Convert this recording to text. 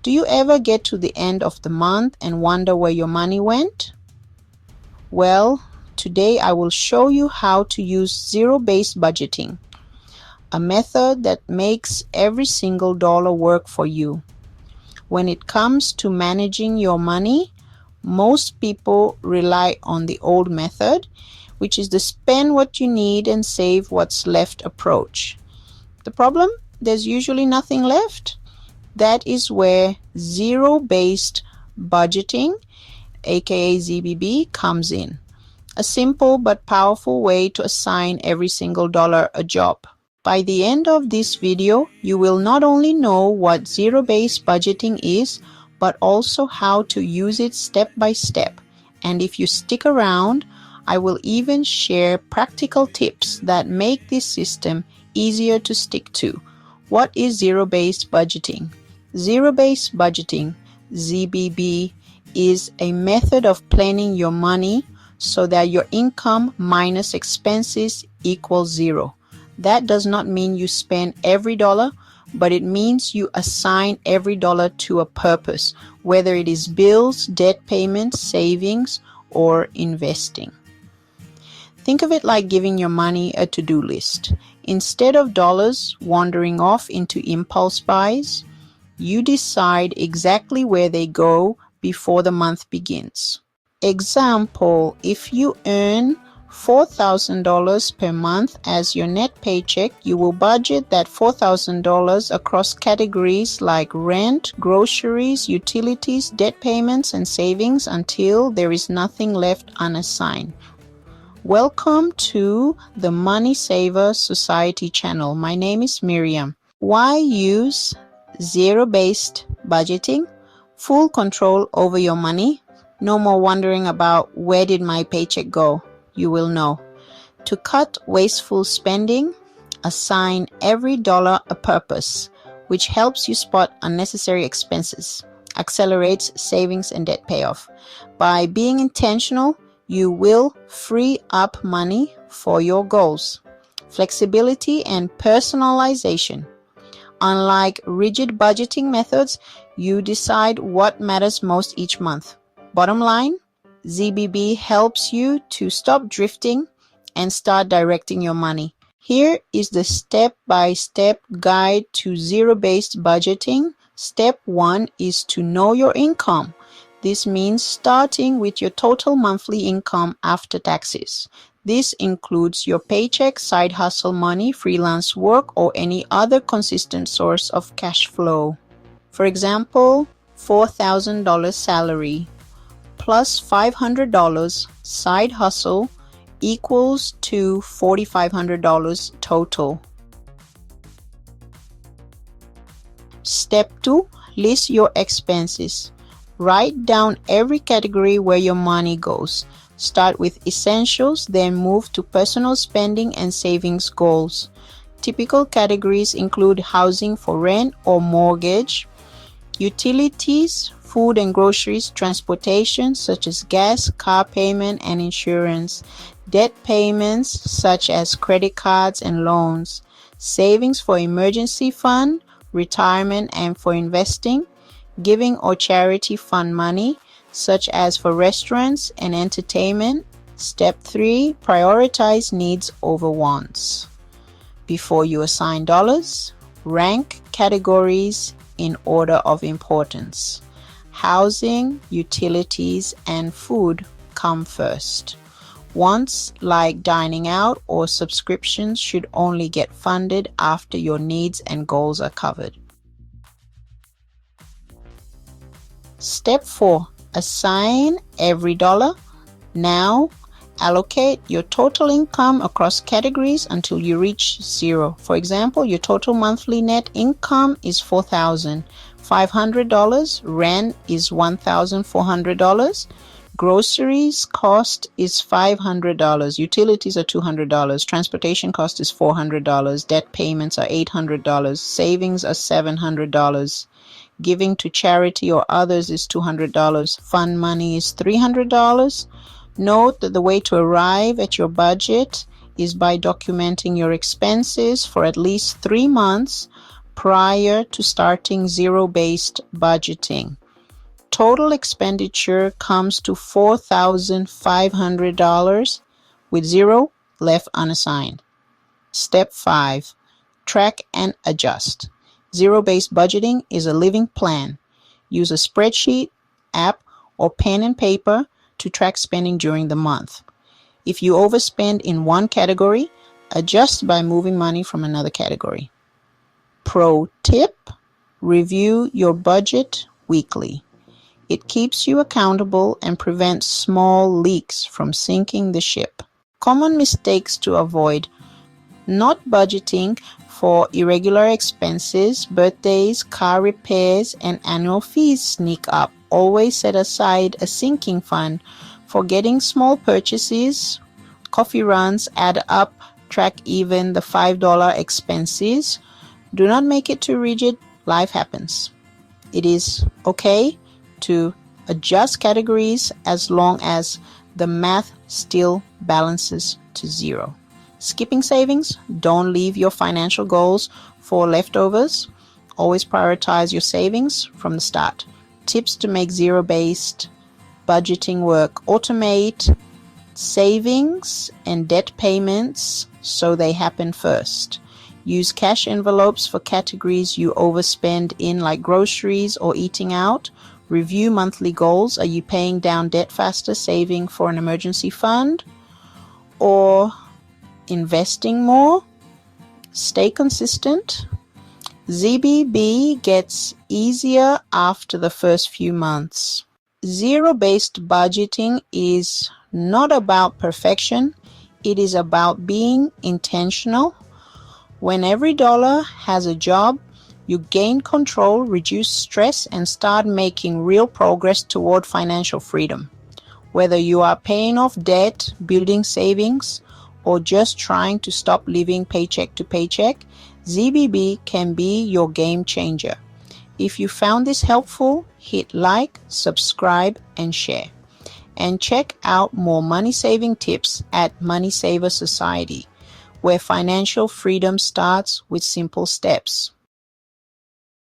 Do you ever get to the end of the month and wonder where your money went? Well, today I will show you how to use zero-based budgeting, a method that makes every single dollar work for you. When it comes to managing your money, most people rely on the old method, which is the spend what you need and save what's left approach. The problem? There's usually nothing left. That is where zero-based budgeting, aka ZBB, comes in. A simple but powerful way to assign every single dollar a job. By the end of this video, you will not only know what zero-based budgeting is, but also how to use it step by step. And if you stick around, I will even share practical tips that make this system easier to stick to. What is zero-based budgeting? Zero-based budgeting, ZBB, is a method of planning your money so that your income minus expenses equals zero. That does not mean you spend every dollar, but it means you assign every dollar to a purpose, whether it is bills, debt payments, savings, or investing. Think of it like giving your money a to-do list. Instead of dollars wandering off into impulse buys, you decide exactly where they go before the month begins. Example, if you earn $4,000 per month as your net paycheck, you will budget that $4,000 across categories like rent, groceries, utilities, debt payments, and savings until there is nothing left unassigned. Welcome to the Money Saver Society channel. My name is Miriam. Why use zero-based budgeting? Full control over your money. No more wondering about where did my paycheck go. You will know. To cut wasteful spending, assign every dollar a purpose, which helps you spot unnecessary expenses, accelerates savings and debt payoff. By being intentional, you will free up money for your goals. Flexibility and personalization. Unlike rigid budgeting methods, you decide what matters most each month. Bottom line, ZBB helps you to stop drifting and start directing your money. Here is the step-by-step guide to zero-based budgeting. Step 1 is to know your income. This means starting with your total monthly income after taxes. This includes your paycheck, side hustle money, freelance work, or any other consistent source of cash flow. For example, $4,000 salary plus $500 side hustle equals to $4,500 total. Step 2, list your expenses. Write down every category where your money goes. Start with essentials, then move to personal spending and savings goals. Typical categories include housing for rent or mortgage, utilities, food and groceries, transportation such as gas, car payment and insurance, debt payments such as credit cards and loans, savings for emergency fund, retirement and for investing, giving or charity fund money such as for restaurants and entertainment. Step 3, prioritize needs over wants. Before you assign dollars, rank categories in order of importance. Housing, utilities, and food come first. Wants like dining out or subscriptions should only get funded after your needs and goals are covered. Step 4, assign every dollar. Now, allocate your total income across categories until you reach zero. For example, your total monthly net income is $4,500. Rent is $1,400. Groceries cost is $500. Utilities are $200. Transportation cost is $400. Debt payments are $800. Savings are $700. Giving to charity or others is $200. Fund money is $300. Note that the way to arrive at your budget is by documenting your expenses for at least 3 months, prior to starting zero-based budgeting. Total expenditure comes to $4,500 with zero left unassigned. Step 5. Track and adjust. Zero-based budgeting is a living plan. Use a spreadsheet, app, or pen and paper to track spending during the month. If you overspend in one category, adjust by moving money from another category. Pro tip: review your budget weekly. It keeps you accountable and prevents small leaks from sinking the ship. Common mistakes to avoid: not budgeting for irregular expenses, birthdays, car repairs, and annual fees sneak up. Always set aside a sinking fund for getting small purchases. Coffee runs add up. Track even the $5 expenses. Do not make it too rigid. Life happens. It is okay to adjust categories as long as the math still balances to zero. Skipping savings: don't leave your financial goals for leftovers. Always prioritize your savings from the start. Tips to make zero-based budgeting work: automate savings and debt payments so they happen first. Use cash envelopes for categories you overspend in, like groceries or eating out. Review monthly goals. Are you paying down debt faster, saving for an emergency fund, or investing more? Stay consistent. ZBB gets easier after the first few months. Zero-based budgeting is not about perfection. It is about being intentional. When every dollar has a job, you gain control, reduce stress, and start making real progress toward financial freedom. Whether you are paying off debt, building savings, or just trying to stop living paycheck to paycheck, ZBB can be your game changer. If you found this helpful, hit like, subscribe, and share. And check out more money-saving tips at Money Saver Society, where financial freedom starts with simple steps.